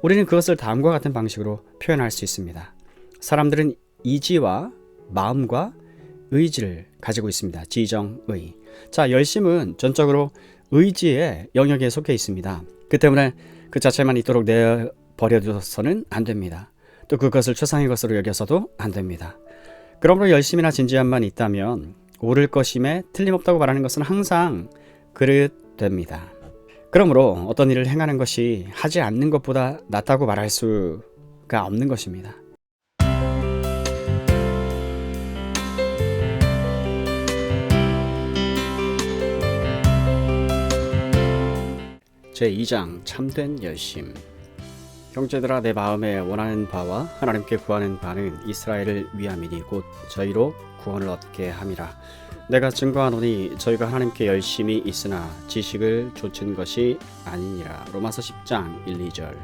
우리는 그것을 다음과 같은 방식으로 표현할 수 있습니다. 사람들은 이지와 마음과 의지를 가지고 있습니다. 지정의. 자, 열심은 전적으로 의지의 영역에 속해 있습니다. 그 때문에 그 자체만 있도록 내버려둬서는 안 됩니다. 또 그것을 최상의 것으로 여겨서도 안 됩니다. 그러므로 열심이나 진지함만 있다면 옳을 것임에 틀림없다고 말하는 것은 항상 그릇됩니다. 그러므로 어떤 일을 행하는 것이 하지 않는 것보다 낫다고 말할 수가 없는 것입니다. 제2장 참된 열심. 형제들아, 내 마음에 원하는 바와 하나님께 구하는 바는 이스라엘을 위함이니 곧 저희로 구원을 얻게 함이라. 내가 증거하노니 저희가 하나님께 열심히 있으나 지식을 좇은 것이 아니니라. 로마서 10장 1, 2절.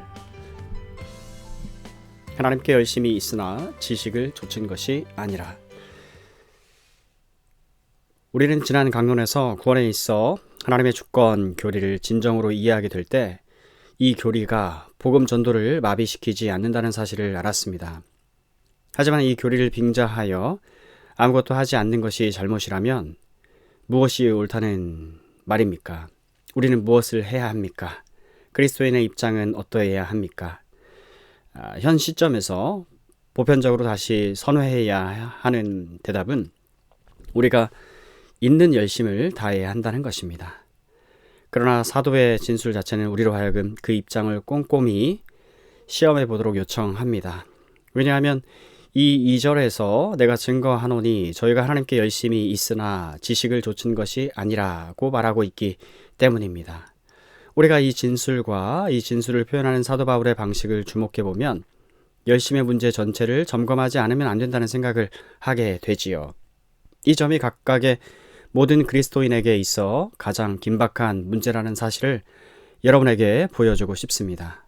하나님께 열심히 있으나 지식을 좇은 것이 아니라. 우리는 지난 강론에서 구원에 있어 하나님의 주권 교리를 진정으로 이해하게 될 때 이 교리가 복음 전도를 마비시키지 않는다는 사실을 알았습니다. 하지만 이 교리를 빙자하여 아무것도 하지 않는 것이 잘못이라면 무엇이 옳다는 말입니까? 우리는 무엇을 해야 합니까? 그리스도인의 입장은 어떠해야 합니까? 현 시점에서 보편적으로 다시 선회해야 하는 대답은 우리가 있는 열심을 다해야 한다는 것입니다. 그러나 사도의 진술 자체는 우리로 하여금 그 입장을 꼼꼼히 시험해 보도록 요청합니다. 왜냐하면 이 2절에서 내가 증거하노니 저희가 하나님께 열심히 있으나 지식을 좇은 것이 아니라고 말하고 있기 때문입니다. 우리가 이 진술과 이 진술을 표현하는 사도 바울의 방식을 주목해 보면 열심의 문제 전체를 점검하지 않으면 안 된다는 생각을 하게 되지요. 이 점이 각각의 모든 그리스도인에게 있어 가장 긴박한 문제라는 사실을 여러분에게 보여주고 싶습니다.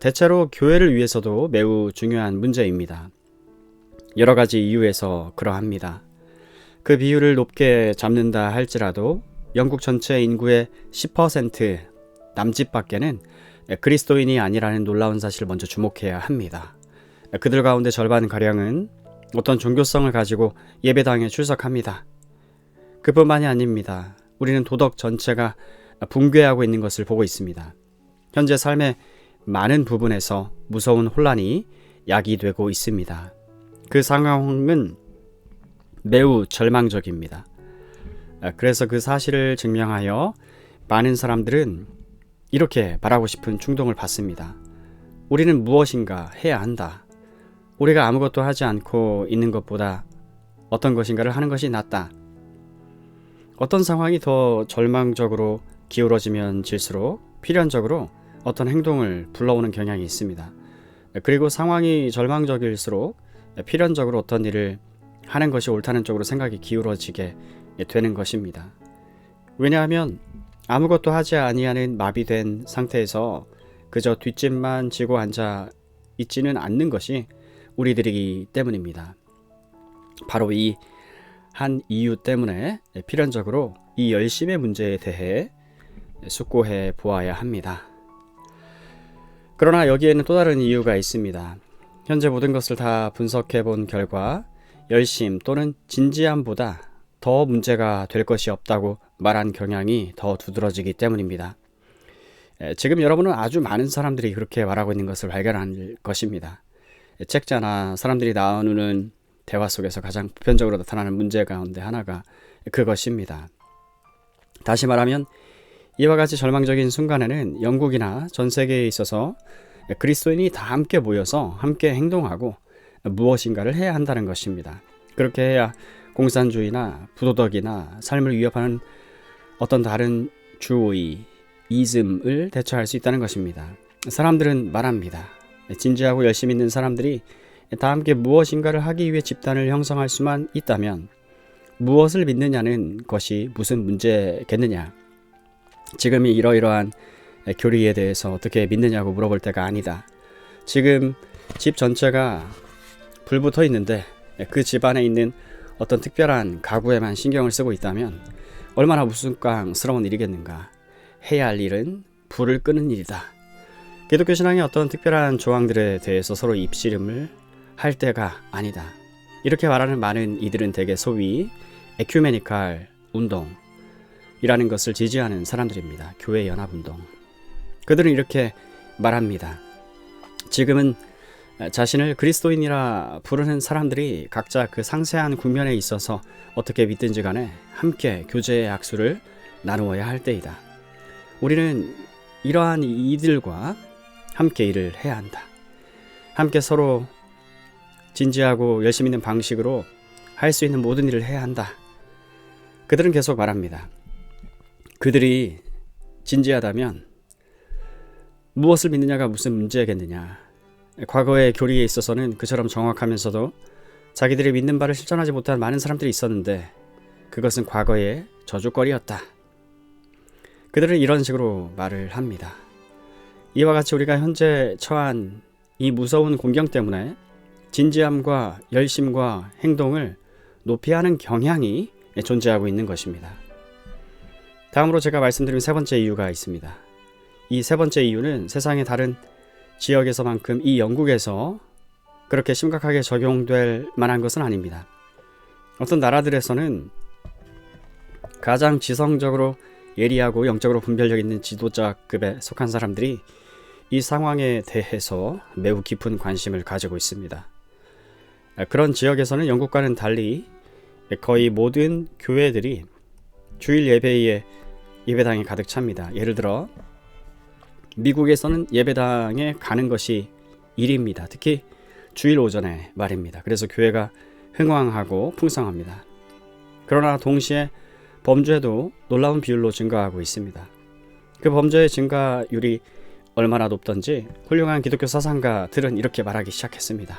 대체로 교회를 위해서도 매우 중요한 문제입니다. 여러 가지 이유에서 그러합니다. 그 비율을 높게 잡는다 할지라도 영국 전체 인구의 10% 남짓밖에는 그리스도인이 아니라는 놀라운 사실을 먼저 주목해야 합니다. 그들 가운데 절반가량은 어떤 종교성을 가지고 예배당에 출석합니다. 그뿐만이 아닙니다. 우리는 도덕 전체가 붕괴하고 있는 것을 보고 있습니다. 현재 삶의 많은 부분에서 무서운 혼란이 야기되고 있습니다. 그 상황은 매우 절망적입니다. 그래서 그 사실을 증명하여 많은 사람들은 이렇게 말하고 싶은 충동을 받습니다. 우리는 무엇인가 해야 한다. 우리가 아무것도 하지 않고 있는 것보다 어떤 것인가를 하는 것이 낫다. 어떤 상황이 더 절망적으로 기울어지면 질수록 필연적으로 어떤 행동을 불러오는 경향이 있습니다. 그리고 상황이 절망적일수록 필연적으로 어떤 일을 하는 것이 옳다는 쪽으로 생각이 기울어지게 되는 것입니다. 왜냐하면 아무것도 하지 아니하는 마비된 상태에서 그저 뒷짐만 지고 앉아 있지는 않는 것이 우리들이기 때문입니다. 바로 이 한 이유 때문에 필연적으로 이 열심의 문제에 대해 숙고해 보아야 합니다. 그러나 여기에는 또 다른 이유가 있습니다. 현재 모든 것을 다 분석해 본 결과 열심 또는 진지함보다 더 문제가 될 것이 없다고 말한 경향이 더 두드러지기 때문입니다. 지금 여러분은 아주 많은 사람들이 그렇게 말하고 있는 것을 발견할 것입니다. 책자나 사람들이 나누는 대화 속에서 가장 보편적으로 나타나는 문제 가운데 하나가 그것입니다. 다시 말하면 이와 같이 절망적인 순간에는 영국이나 전 세계에 있어서 그리스도인이 다 함께 모여서 함께 행동하고 무엇인가를 해야 한다는 것입니다. 그렇게 해야 공산주의나 부도덕이나 삶을 위협하는 어떤 다른 주의, 이즘을 대처할 수 있다는 것입니다. 사람들은 말합니다. 진지하고 열심히 있는 사람들이 다 함께 무엇인가를 하기 위해 집단을 형성할 수만 있다면 무엇을 믿느냐는 것이 무슨 문제겠느냐. 지금이 이러이러한 교리에 대해서 어떻게 믿느냐고 물어볼 때가 아니다. 지금 집 전체가 불붙어 있는데 그 집 안에 있는 어떤 특별한 가구에만 신경을 쓰고 있다면 얼마나 우스꽝스러운 일이겠는가. 해야 할 일은 불을 끄는 일이다. 기독교 신앙의 어떤 특별한 조항들에 대해서 서로 입씨름을 할 때가 아니다. 이렇게 말하는 많은 이들은 대개 소위 에큐메니칼 운동이라는 것을 지지하는 사람들입니다. 교회 연합운동. 그들은 이렇게 말합니다. 지금은 자신을 그리스도인이라 부르는 사람들이 각자 그 상세한 국면에 있어서 어떻게 믿든지 간에 함께 교제의 약수를 나누어야 할 때이다. 우리는 이러한 이들과 함께 일을 해야 한다. 함께 서로 진지하고 열심히 있는 방식으로 할 수 있는 모든 일을 해야 한다. 그들은 계속 말합니다. 그들이 진지하다면 무엇을 믿느냐가 무슨 문제겠느냐. 과거의 교리에 있어서는 그처럼 정확하면서도 자기들이 믿는 바를 실천하지 못한 많은 사람들이 있었는데 그것은 과거의 저주거리였다. 그들은 이런 식으로 말을 합니다. 이와 같이 우리가 현재 처한 이 무서운 공경 때문에 진지함과 열심과 행동을 높이 하는 경향이 존재하고 있는 것입니다. 다음으로 제가 말씀드린 세 번째 이유가 있습니다. 이 세 번째 이유는 세상의 다른 지역에서만큼 이 영국에서 그렇게 심각하게 적용될 만한 것은 아닙니다. 어떤 나라들에서는 가장 지성적으로 예리하고 영적으로 분별력 있는 지도자급에 속한 사람들이 이 상황에 대해서 매우 깊은 관심을 가지고 있습니다. 그런 지역에서는 영국과는 달리 거의 모든 교회들이 주일 예배당이 가득 찹니다. 예를 들어 미국에서는 예배당에 가는 것이 일입니다. 특히 주일 오전에 말입니다. 그래서 교회가 흥왕하고 풍성합니다. 그러나 동시에 범죄도 놀라운 비율로 증가하고 있습니다. 그 범죄의 증가율이 얼마나 높던지 훌륭한 기독교 사상가들은 이렇게 말하기 시작했습니다.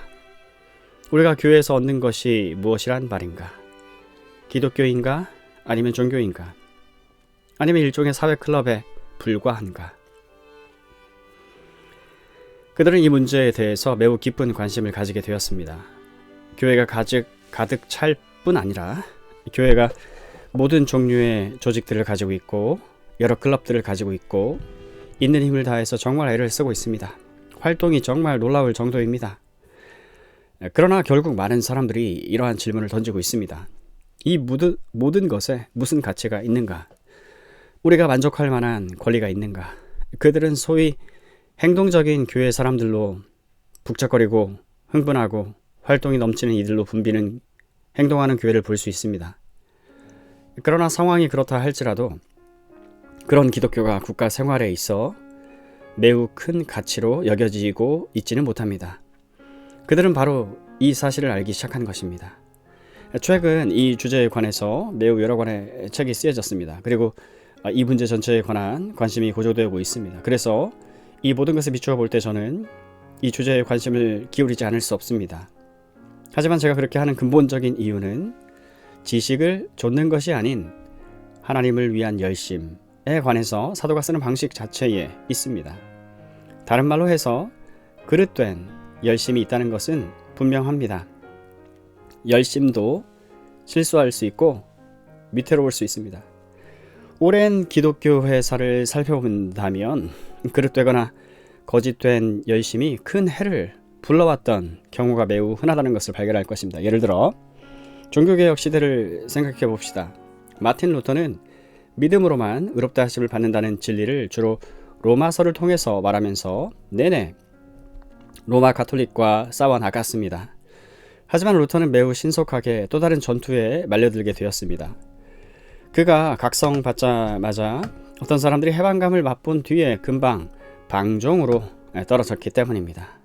우리가 교회에서 얻는 것이 무엇이란 말인가? 기독교인가? 아니면 종교인가? 아니면 일종의 사회클럽에 불과한가? 그들은 이 문제에 대해서 매우 깊은 관심을 가지게 되었습니다. 교회가 가득 찰 뿐 아니라 교회가 모든 종류의 조직들을 가지고 있고 여러 클럽들을 가지고 있고 있는 힘을 다해서 정말 애를 쓰고 있습니다. 활동이 정말 놀라울 정도입니다. 그러나 결국 많은 사람들이 이러한 질문을 던지고 있습니다. 이 모든 것에 무슨 가치가 있는가? 우리가 만족할 만한 권리가 있는가? 그들은 소위 행동적인 교회 사람들로 북적거리고 흥분하고 활동이 넘치는 이들로 붐비는 행동하는 교회를 볼 수 있습니다. 그러나 상황이 그렇다 할지라도 그런 기독교가 국가 생활에 있어 매우 큰 가치로 여겨지고 있지는 못합니다. 그들은 바로 이 사실을 알기 시작한 것입니다. 최근 이 주제에 관해서 매우 여러 권의 책이 쓰여졌습니다. 그리고 이 문제 전체에 관한 관심이 고조되고 있습니다. 그래서 이 모든 것을 비추어 볼 때 저는 이 주제에 관심을 기울이지 않을 수 없습니다. 하지만 제가 그렇게 하는 근본적인 이유는 지식을 좇는 것이 아닌 하나님을 위한 열심에 관해서 사도가 쓰는 방식 자체에 있습니다. 다른 말로 해서 그릇된 열심이 있다는 것은 분명합니다. 열심도 실수할 수 있고 위태로울 수 있습니다. 오랜 기독교 회사를 살펴본다면 그릇되거나 거짓된 열심이 큰 해를 불러왔던 경우가 매우 흔하다는 것을 발견할 것입니다. 예를 들어 종교개혁 시대를 생각해 봅시다. 마틴 루터는 믿음으로만 의롭다 하심을 받는다는 진리를 주로 로마서를 통해서 말하면서 내내 로마 가톨릭과 싸워 나갔습니다. 하지만 루터는 매우 신속하게 또 다른 전투에 말려들게 되었습니다. 그가 각성받자마자 어떤 사람들이 해방감을 맛본 뒤에 금방 방종으로 떨어졌기 때문입니다.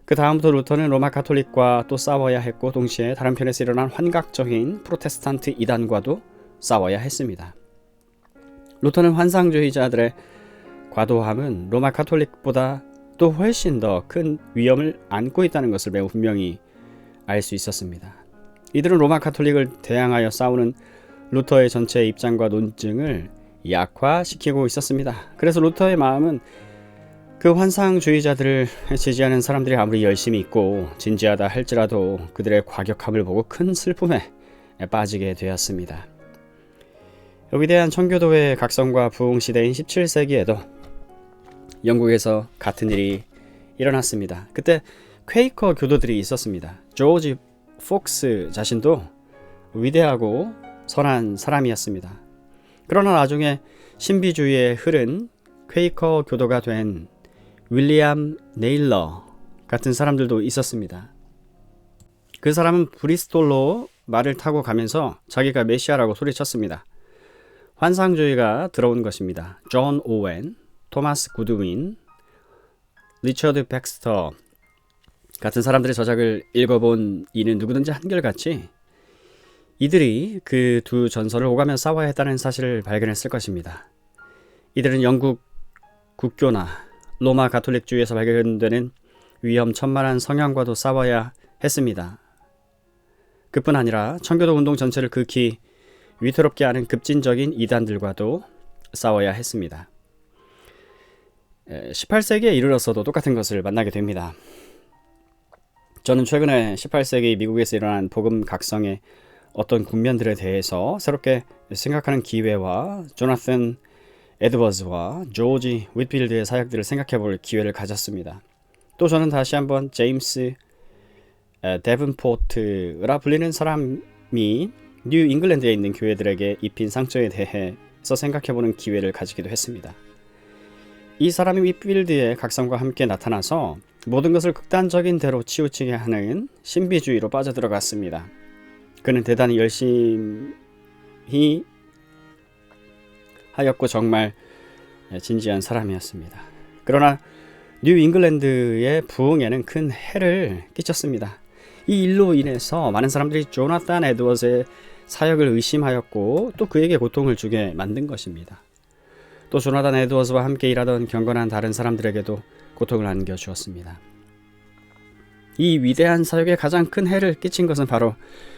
그 다음부터 루터는 로마 가톨릭과 또 싸워야 했고 동시에 다른 편에서 일어난 환각적인 프로테스탄트 이단과도 싸워야 했습니다. 루터는 환상주의자들의 과도함은 로마 가톨릭보다 또 훨씬 더 큰 위험을 안고 있다는 것을 매우 분명히 알 수 있었습니다. 이들은 로마 가톨릭을 대항하여 싸우는 루터의 전체 입장과 논증을 약화시키고 있었습니다. 그래서 루터의 마음은 그 환상주의자들을 지지하는 사람들이 아무리 열심히 있고 진지하다 할지라도 그들의 과격함을 보고 큰 슬픔에 빠지게 되었습니다. 위대한 청교도의 각성과 부흥 시대인 17세기에도 영국에서 같은 일이 일어났습니다. 그때 퀘이커 교도들이 있었습니다. 조지 폭스 자신도 위대하고 선한 사람이었습니다. 그러나 나중에 신비주의에 흐른 퀘이커 교도가 된 윌리엄 네일러 같은 사람들도 있었습니다. 그 사람은 브리스톨로 말을 타고 가면서 자기가 메시아라고 소리쳤습니다. 환상주의가 들어온 것입니다. 존 오웬, 토마스 구드윈, 리처드 백스터 같은 사람들의 저작을 읽어본 이는 누구든지 한결같이 이들이 그 두 전설을 오가며 싸워야 했다는 사실을 발견했을 것입니다. 이들은 영국 국교나 로마 가톨릭주의에서 발견되는 위험천만한 성향과도 싸워야 했습니다. 그뿐 아니라 청교도 운동 전체를 극히 위태롭게 하는 급진적인 이단들과도 싸워야 했습니다. 18세기에 이르러서도 똑같은 것을 만나게 됩니다. 저는 최근에 18세기 미국에서 일어난 복음 각성의 어떤 국면들에 대해서 새롭게 생각하는 기회와 조나선 에드워즈와 조지 윗필드의 사역들을 생각해 볼 기회를 가졌습니다. 또 저는 다시 한번 제임스 데븐포트라 불리는 사람이 뉴 잉글랜드에 있는 교회들에게 입힌 상처에 대해서 생각해보는 기회를 가지기도 했습니다. 이 사람이 윗필드의 각성과 함께 나타나서 모든 것을 극단적인 대로 치우치게 하는 신비주의로 빠져들어갔습니다. 그는 대단히 열심히 하였고 정말 진지한 사람이었습니다. 그러나 뉴 잉글랜드의 부흥에는 큰 해를 끼쳤습니다. 이 일로 인해서 많은 사람들이 조나단 에드워즈의 사역을 의심하였고 또 그에게 고통을 주게 만든 것입니다. 또 조나단 에드워즈와 함께 일하던 경건한 다른 사람들에게도 고통을 안겨주었습니다. 이 위대한 사역에 가장 큰 해를 끼친 것은 바로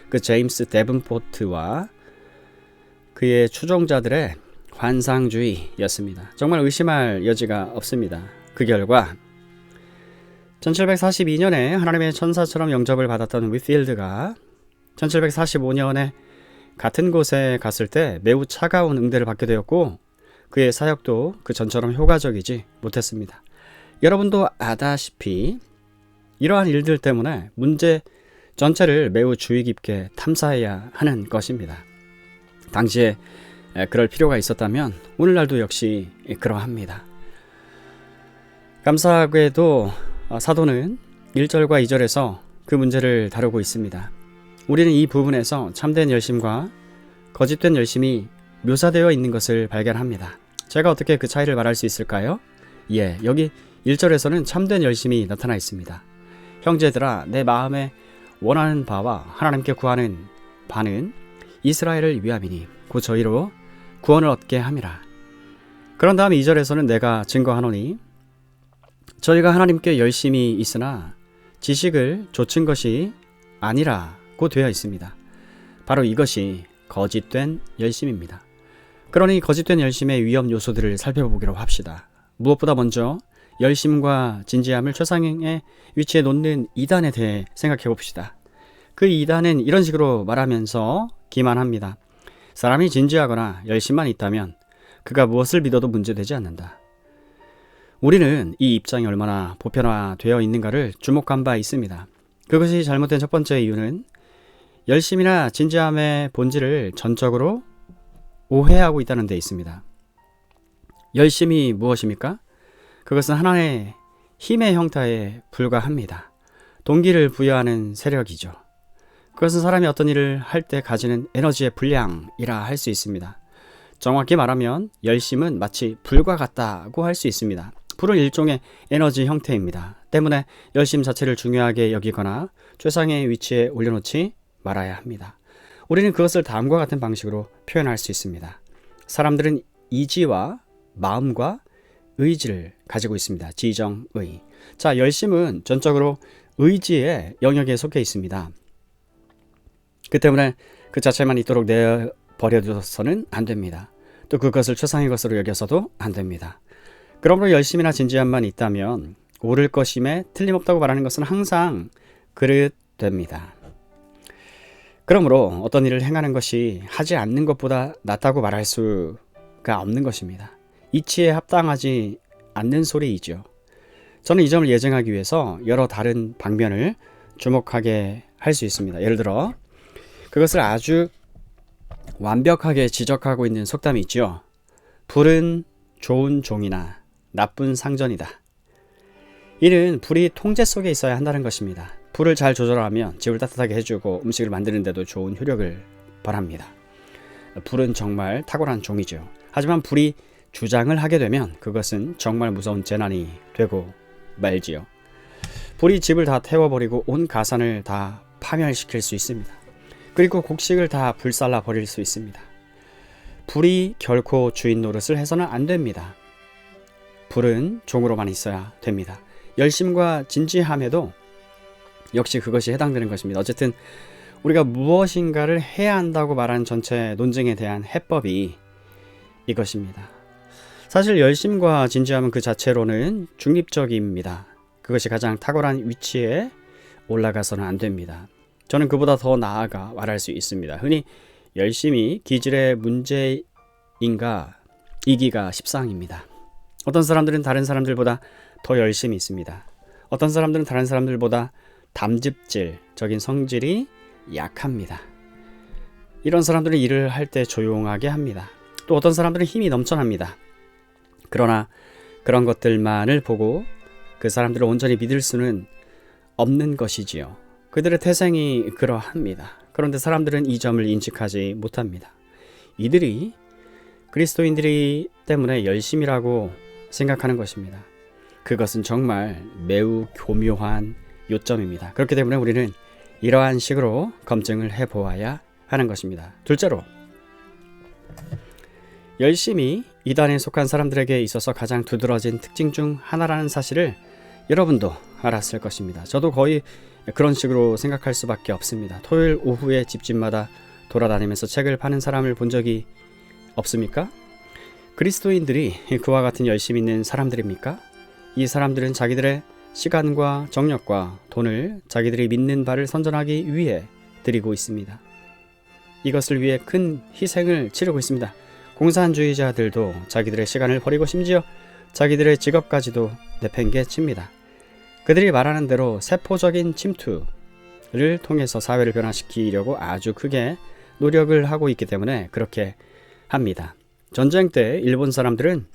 그 제임스 데븐포트와 그의 추종자들의 환상주의였습니다. 정말 의심할 여지가 없습니다. 그 결과 1742년에 하나님의 천사처럼 영접을 받았던 윗필드가 1745년에 같은 곳에 갔을 때 매우 차가운 응대를 받게 되었고 그의 사역도 그 전처럼 효과적이지 못했습니다. 여러분도 아다시피 이러한 일들 때문에 문제 전체를 매우 주의 깊게 탐사해야 하는 것입니다. 당시에 그럴 필요가 있었다면 오늘날도 역시 그러합니다. 감사하게도 사도는 1절과 2절에서 그 문제를 다루고 있습니다. 우리는 이 부분에서 참된 열심과 거짓된 열심이 묘사되어 있는 것을 발견합니다. 제가 어떻게 그 차이를 말할 수 있을까요? 여기 1절에서는 참된 열심이 나타나 있습니다. 형제들아, 내 마음에 원하는 바와 하나님께 구하는 바는 이스라엘을 위함이니 곧 저희로 구원을 얻게 함이라. 그런 다음 2절에서는 내가 증거하노니 저희가 하나님께 열심히 있으나 지식을 좇은 것이 아니라고 되어 있습니다. 바로 이것이 거짓된 열심입니다. 그러니 거짓된 열심의 위험 요소들을 살펴보기로 합시다. 무엇보다 먼저 열심과 진지함을 최상의 위치에 놓는 이단에 대해 생각해 봅시다. 그 이단은 이런 식으로 말하면서 기만합니다. 사람이 진지하거나 열심만 있다면 그가 무엇을 믿어도 문제되지 않는다. 우리는 이 입장이 얼마나 보편화되어 있는가를 주목한 바 있습니다. 그것이 잘못된 첫 번째 이유는 열심이나 진지함의 본질을 전적으로 오해하고 있다는 데 있습니다. 열심이 무엇입니까? 그것은 하나의 힘의 형태에 불과합니다. 동기를 부여하는 세력이죠. 그것은 사람이 어떤 일을 할 때 가지는 에너지의 분량이라 할 수 있습니다. 정확히 말하면 열심은 마치 불과 같다고 할 수 있습니다. 불은 일종의 에너지 형태입니다. 때문에 열심 자체를 중요하게 여기거나 최상의 위치에 올려놓지 말아야 합니다. 우리는 그것을 다음과 같은 방식으로 표현할 수 있습니다. 사람들은 이지와 마음과 의지를 가지고 있습니다. 지정의. 자, 열심은 전적으로 의지의 영역에 속해 있습니다. 그 때문에 그 자체만 있도록 내버려둬서는 안 됩니다. 또 그것을 최상의 것으로 여겨서도 안 됩니다. 그러므로 열심이나 진지함만 있다면 옳을 것임에 틀림없다고 말하는 것은 항상 그릇됩니다. 그러므로 어떤 일을 행하는 것이 하지 않는 것보다 낫다고 말할 수가 없는 것입니다. 이치에 합당하지 않는 소리이죠. 저는 이 점을 예증하기 위해서 여러 다른 방면을 주목하게 할 수 있습니다. 예를 들어 그것을 아주 완벽하게 지적하고 있는 속담이 있죠. 불은 좋은 종이나 나쁜 상전이다. 이는 불이 통제 속에 있어야 한다는 것입니다. 불을 잘 조절하면 집을 따뜻하게 해주고 음식을 만드는 데도 좋은 효력을 발합니다. 불은 정말 탁월한 종이죠. 하지만 불이 주장을 하게 되면 그것은 정말 무서운 재난이 되고 말지요. 불이 집을 다 태워버리고 온 가산을 다 파멸시킬 수 있습니다. 그리고 곡식을 다 불살라 버릴 수 있습니다. 불이 결코 주인 노릇을 해서는 안 됩니다. 불은 종으로만 있어야 됩니다. 열심과 진지함에도 역시 그것이 해당되는 것입니다. 어쨌든 우리가 무엇인가를 해야 한다고 말하는 전체 논증에 대한 해법이 이것입니다. 사실 열심과 진지함은 그 자체로는 중립적입니다. 그것이 가장 탁월한 위치에 올라가서는 안 됩니다. 저는 그보다 더 나아가 말할 수 있습니다. 흔히 열심이 기질의 문제인가 이기가 십상입니다. 어떤 사람들은 다른 사람들보다 더 열심히 있습니다. 어떤 사람들은 다른 사람들보다 담즙질적인 성질이 약합니다. 이런 사람들은 일을 할 때 조용하게 합니다. 또 어떤 사람들은 힘이 넘쳐납니다. 그러나 그런 것들만을 보고 그 사람들을 온전히 믿을 수는 없는 것이지요. 그들의 태생이 그러합니다. 그런데 사람들은 이 점을 인식하지 못합니다. 이들이 그리스도인들이 때문에 열심이라고 생각하는 것입니다. 그것은 정말 매우 교묘한 요점입니다. 그렇기 때문에 우리는 이러한 식으로 검증을 해보아야 하는 것입니다. 둘째로, 열심이 이단에 속한 사람들에게 있어서 가장 두드러진 특징 중 하나라는 사실을 여러분도 알았을 것입니다. 저도 거의 그런 식으로 생각할 수밖에 없습니다. 토요일 오후에 집집마다 돌아다니면서 책을 파는 사람을 본 적이 없습니까? 그리스도인들이 그와 같은 열심 있는 사람들입니까? 이 사람들은 자기들의 시간과 정력과 돈을 자기들이 믿는 바를 선전하기 위해 드리고 있습니다. 이것을 위해 큰 희생을 치르고 있습니다. 공산주의자들도 자기들의 시간을 버리고 심지어 자기들의 직업까지도 내팽개칩니다. 그들이 말하는 대로 세포적인 침투를 통해서 사회를 변화시키려고 아주 크게 노력을 하고 있기 때문에 그렇게 합니다. 전쟁 때 일본 사람들은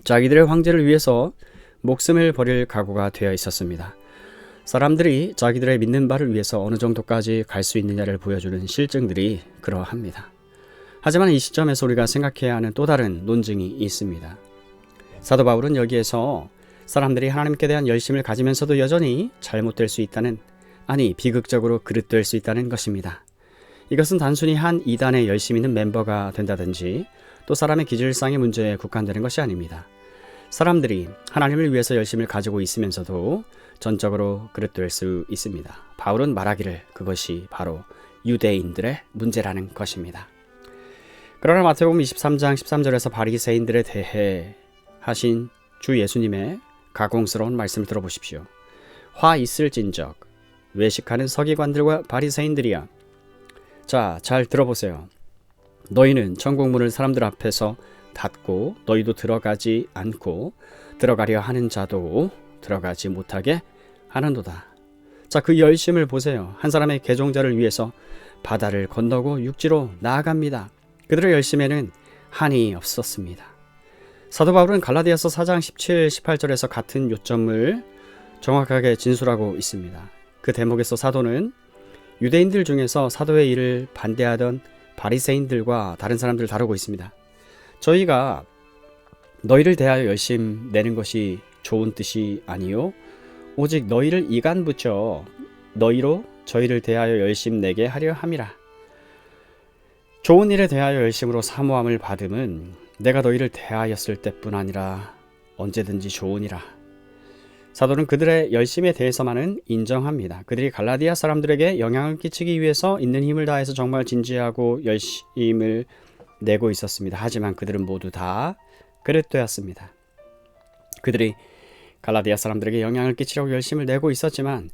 자기들의 황제를 위해서 목숨을 버릴 각오가 되어 있었습니다. 사람들이 자기들의 믿는 바를 위해서 어느 정도까지 갈 수 있느냐를 보여주는 실증들이 그러합니다. 하지만 이 시점에서 우리가 생각해야 하는 또 다른 논증이 있습니다. 사도 바울은 여기에서 사람들이 하나님께 대한 열심을 가지면서도 여전히 잘못될 수 있다는, 아니 비극적으로 그릇될 수 있다는 것입니다. 이것은 단순히 한 이단의 열심 있는 멤버가 된다든지 또 사람의 기질상의 문제에 국한되는 것이 아닙니다. 사람들이 하나님을 위해서 열심을 가지고 있으면서도 전적으로 그릇될 수 있습니다. 바울은 말하기를 그것이 바로 유대인들의 문제라는 것입니다. 그러나 마태복음 23장 13절에서 바리새인들에 대해 하신 주 예수님의 가공스러운 말씀을 들어보십시오. 화 있을진적 외식하는 서기관들과 바리새인들이야. 자, 잘 들어보세요. 너희는 천국문을 사람들 앞에서 닫고 너희도 들어가지 않고 들어가려 하는 자도 들어가지 못하게 하는도다. 자, 그 열심을 보세요. 한 사람의 개종자를 위해서 바다를 건너고 육지로 나아갑니다. 그들의 열심에는 한이 없었습니다. 사도 바울은 갈라디아서 4장 17, 18절에서 같은 요점을 정확하게 진술하고 있습니다. 그 대목에서 사도는 유대인들 중에서 사도의 일을 반대하던 바리새인들과 다른 사람들을 다루고 있습니다. 저희가 너희를 대하여 열심 내는 것이 좋은 뜻이 아니요 오직 너희를 이간 붙여 너희로 저희를 대하여 열심 내게 하려 함이라. 좋은 일에 대하여 열심으로 사모함을 받음은 내가 너희를 대하였을 때뿐 아니라 언제든지 좋으니라. 사도는 그들의 열심에 대해서만은 인정합니다. 그들이 갈라디아 사람들에게 영향을 끼치기 위해서 있는 힘을 다해서 정말 진지하고 열심을 내고 있었습니다. 하지만 그들은 모두 다 그릇되었습니다. 그들이 갈라디아 사람들에게 영향을 끼치려고 열심을 내고 있었지만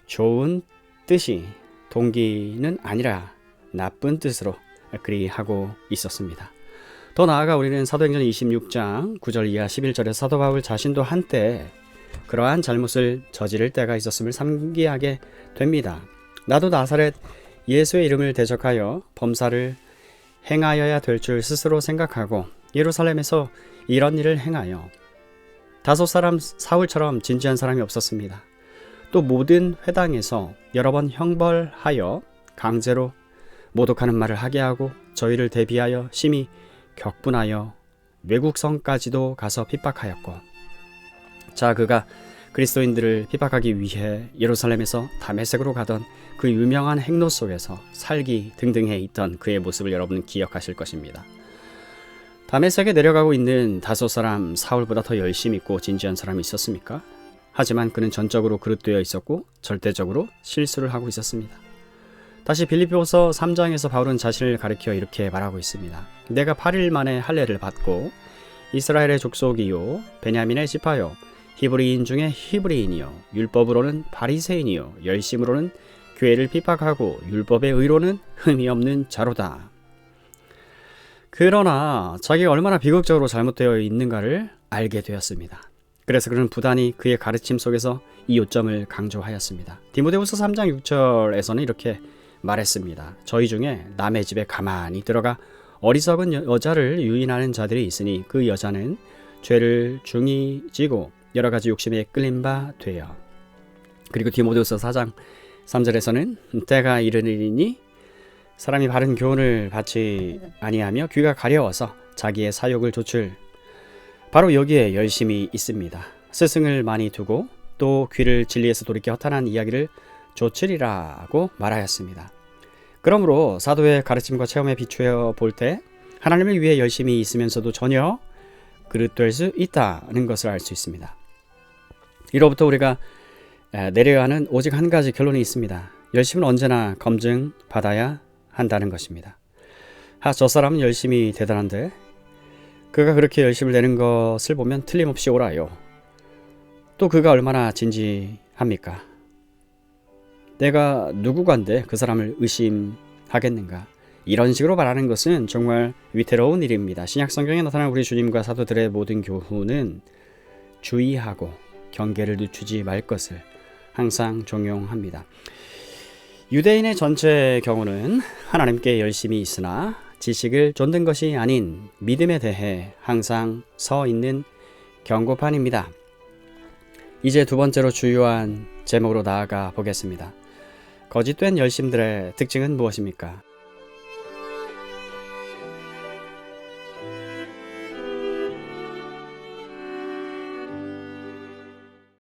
좋은 뜻이 동기는 아니라 나쁜 뜻으로 그리하고 있었습니다. 더 나아가 우리는 사도행전 26장 9절 이하 11절에 사도 바울 자신도 한때 그러한 잘못을 저지를 때가 있었음을 상기하게 됩니다. 나도 나사렛 예수의 이름을 대적하여 범사를 행하여야 될 줄 스스로 생각하고 예루살렘에서 이런 일을 행하여 다소 사람 사울처럼 진지한 사람이 없었습니다. 또 모든 회당에서 여러 번 형벌하여 강제로 모독하는 말을 하게 하고 저희를 대비하여 심히 격분하여 외국성까지도 가서 핍박하였고, 자 그가 그리스도인들을 핍박하기 위해 예루살렘에서 다메섹으로 가던 그 유명한 행로 속에서 살기 등등해 있던 그의 모습을 여러분은 기억하실 것입니다. 다메섹에 내려가고 있는 다섯 사람 사울보다 더 열심 있고 진지한 사람이 있었습니까? 하지만 그는 전적으로 그릇되어 있었고 절대적으로 실수를 하고 있었습니다. 다시 빌립보서 3장에서 바울은 자신을 가리켜 이렇게 말하고 있습니다. 내가 8일 만에 할례를 받고 이스라엘의 족속이요 베냐민의 지파요 히브리인 중에 히브리인이요 율법으로는 바리새인이요 열심으로는 교회를 핍박하고 율법의 의로는 흠이 없는 자로다. 그러나 자기가 얼마나 비극적으로 잘못되어 있는가를 알게 되었습니다. 그래서 그는 부단히 그의 가르침 속에서 이 요점을 강조하였습니다. 디모데후서 3장 6절에서는 이렇게 말했습니다. 저희 중에 남의 집에 가만히 들어가 어리석은 여자를 유인하는 자들이 있으니 그 여자는 죄를 중히 지고 여러 가지 욕심에 끌린 바 되어. 그리고 디모데후서 4장 3절에서는 때가 이르리니 사람이 바른 교훈을 받지 아니하며 귀가 가려워서 자기의 사욕을 좇을 바로 여기에 열심이 있습니다. 스승을 많이 두고 또 귀를 진리에서 돌이켜 허탄한 이야기를 좇으리라고 말하였습니다. 그러므로 사도의 가르침과 체험에 비추어 볼 때 하나님을 위해 열심히 있으면서도 전혀 그릇될 수 있다는 것을 알 수 있습니다. 이로부터 우리가 내려야 하는 오직 한 가지 결론이 있습니다. 열심은 언제나 검증받아야 한다는 것입니다. 저 사람은 열심히 대단한데 그가 그렇게 열심을 내는 것을 보면 틀림없이 옳아요. 또 그가 얼마나 진지합니까? 내가 누구간데 그 사람을 의심하겠는가? 이런 식으로 말하는 것은 정말 위태로운 일입니다. 신약 성경에 나타난 우리 주님과 사도들의 모든 교훈은 주의하고 경계를 늦추지 말 것을 항상 종용합니다. 유대인의 전체 경우는 하나님께 열심히 있으나 지식을 좇는 것이 아닌 믿음에 대해 항상 서 있는 경고판입니다. 이제 두 번째로 주요한 제목으로 나아가 보겠습니다. 거짓된 열심들의 특징은 무엇입니까?